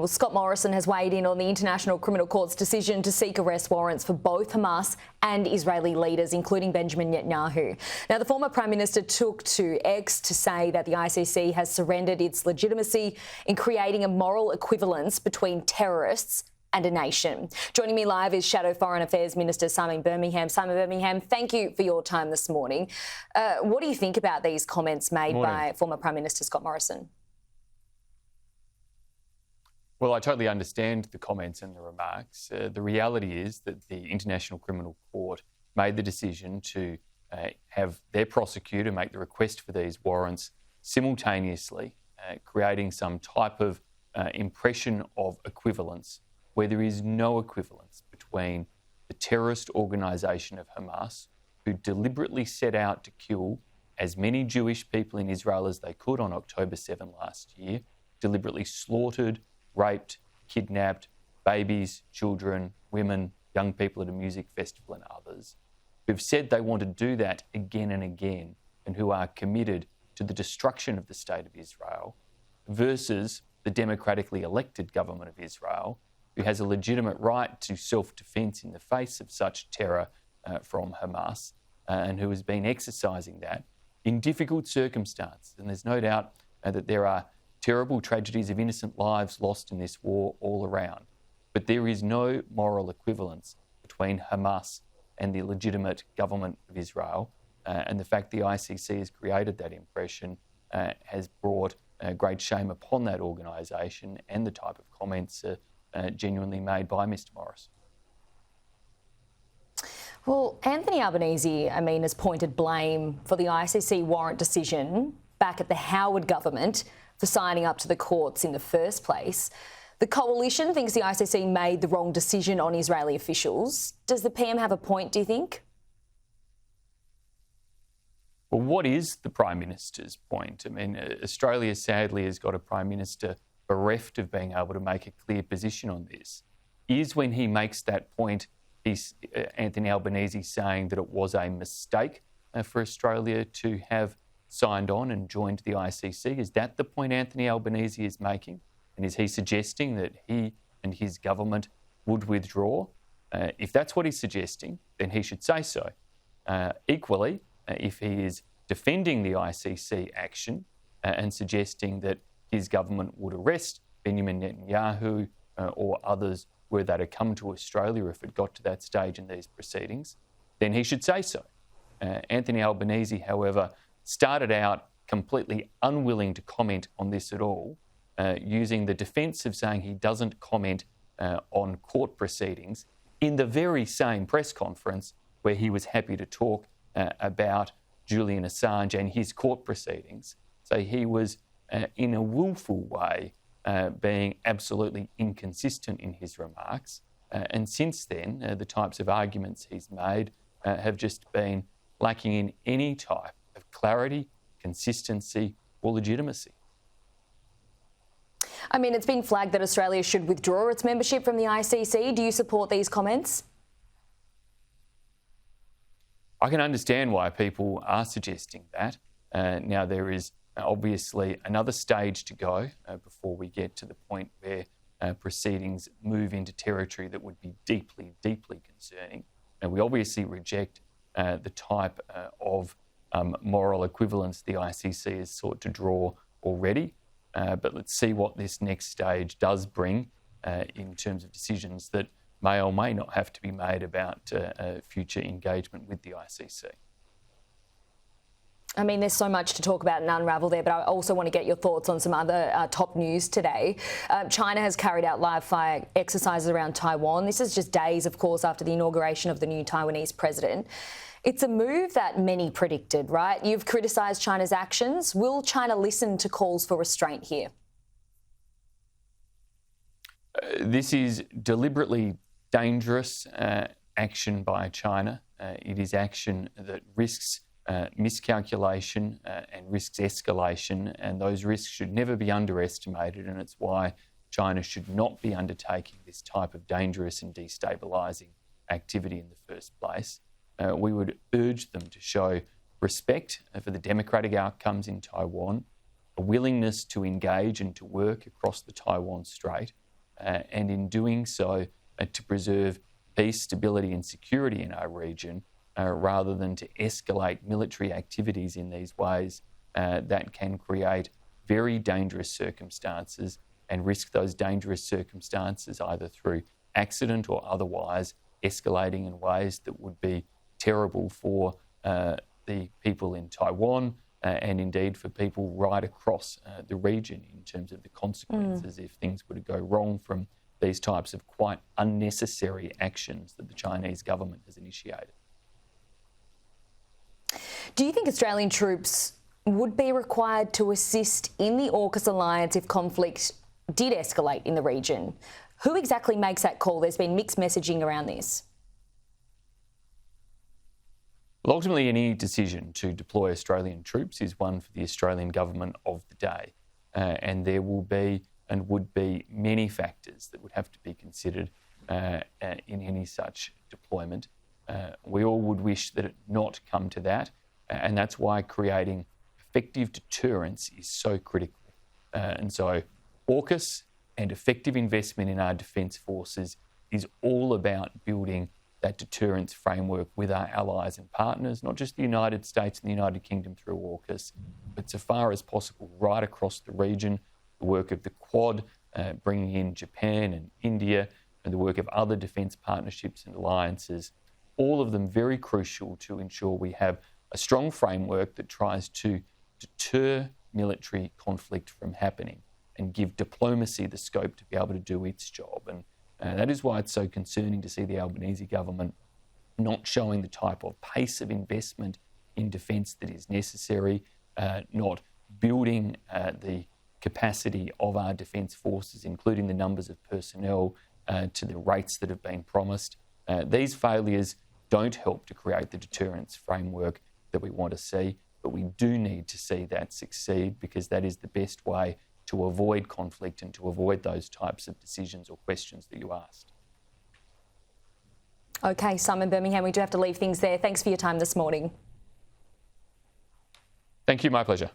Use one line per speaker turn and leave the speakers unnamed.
Well, Scott Morrison has weighed in on the International Criminal Court's decision to seek arrest warrants for both Hamas and Israeli leaders, including Benjamin Netanyahu. Now, the former Prime Minister took to X to say that the ICC has surrendered its legitimacy in creating a moral equivalence between terrorists and a nation. Joining me live is Shadow Foreign Affairs Minister Simon Birmingham. Simon Birmingham, thank you for your time this morning. What do you think about these comments made by former Prime Minister Scott Morrison?
Well, I totally understand the comments and the remarks. The reality is that the International Criminal Court made the decision to have their prosecutor make the request for these warrants simultaneously, creating some type of impression of equivalence where there is no equivalence between the terrorist organisation of Hamas, who deliberately set out to kill as many Jewish people in Israel as they could on October 7 last year, deliberately slaughtered, raped, kidnapped babies, children, women, young people at a music festival and others, who've said they want to do that again and again and who are committed to the destruction of the State of Israel, versus the democratically elected government of Israel, who has a legitimate right to self-defence in the face of such terror from Hamas and who has been exercising that in difficult circumstances. And there's no doubt that there are terrible tragedies of innocent lives lost in this war all around. But there is no moral equivalence between Hamas and the legitimate government of Israel. And the fact the ICC has created that impression has brought great shame upon that organisation and the type of comments genuinely made by Mr Morris.
Well, Anthony Albanese, has pointed blame for the ICC warrant decision back at the Howard government for signing up to the courts in the first place. The coalition thinks the ICC made the wrong decision on Israeli officials. Does the PM have a point, do you think?
Well, what is the Prime Minister's point? Australia sadly has got a Prime Minister bereft of being able to make a clear position on this. Is when he makes that point, Anthony Albanese saying that it was a mistake for Australia to have signed on and joined the ICC? Is that the point Anthony Albanese is making? And is he suggesting that he and his government would withdraw? If that's what he's suggesting, then he should say so. Equally, if he is defending the ICC action and suggesting that his government would arrest Benjamin Netanyahu or others were they to come to Australia if it got to that stage in these proceedings, then he should say so. Anthony Albanese, however, started out completely unwilling to comment on this at all, using the defence of saying he doesn't comment on court proceedings in the very same press conference where he was happy to talk about Julian Assange and his court proceedings. So he was, in a willful way, being absolutely inconsistent in his remarks. And since then, the types of arguments he's made have just been lacking in any type of clarity, consistency or legitimacy.
It's been flagged that Australia should withdraw its membership from the ICC. Do you support these comments?
I can understand why people are suggesting that. Now, there is obviously another stage to go before we get to the point where proceedings move into territory that would be deeply, deeply concerning. And we obviously reject the type of moral equivalence the ICC has sought to draw already. But let's see what this next stage does bring in terms of decisions that may or may not have to be made about future engagement with the ICC.
There's so much to talk about and unravel there, but I also want to get your thoughts on some other top news today. China has carried out live-fire exercises around Taiwan. This is just days, of course, after the inauguration of the new Taiwanese president. It's a move that many predicted, right? You've criticised China's actions. Will China listen to calls for restraint here?
This is deliberately dangerous action by China. It is action that risks miscalculation and risks escalation, and those risks should never be underestimated, and it's why China should not be undertaking this type of dangerous and destabilising activity in the first place. We would urge them to show respect for the democratic outcomes in Taiwan, a willingness to engage and to work across the Taiwan Strait, and in doing so, to preserve peace, stability and security in our region, rather than to escalate military activities in these ways that can create very dangerous circumstances and risk those dangerous circumstances either through accident or otherwise escalating in ways that would be terrible for the people in Taiwan and indeed for people right across the region in terms of the consequences if things were to go wrong from these types of quite unnecessary actions that the Chinese government has initiated.
Do you think Australian troops would be required to assist in the AUKUS alliance if conflict did escalate in the region? Who exactly makes that call? There's been mixed messaging around this.
Well, ultimately, any decision to deploy Australian troops is one for the Australian government of the day. And there will be and would be many factors that would have to be considered in any such deployment. We all would wish that it not come to that. And that's why creating effective deterrence is so critical. And so AUKUS and effective investment in our defence forces is all about building that deterrence framework with our allies and partners, not just the United States and the United Kingdom through AUKUS, but so far as possible right across the region, the work of the Quad, bringing in Japan and India, and the work of other defence partnerships and alliances, all of them very crucial to ensure we have a strong framework that tries to deter military conflict from happening and give diplomacy the scope to be able to do its job. And that is why it's so concerning to see the Albanese government not showing the type of pace of investment in defence that is necessary, not building the capacity of our defence forces, including the numbers of personnel, to the rates that have been promised. These failures don't help to create the deterrence framework that we want to see, but we do need to see that succeed because that is the best way to avoid conflict and to avoid those types of decisions or questions that you asked.
OK, Simon Birmingham, we do have to leave things there. Thanks for your time this morning.
Thank you, my pleasure.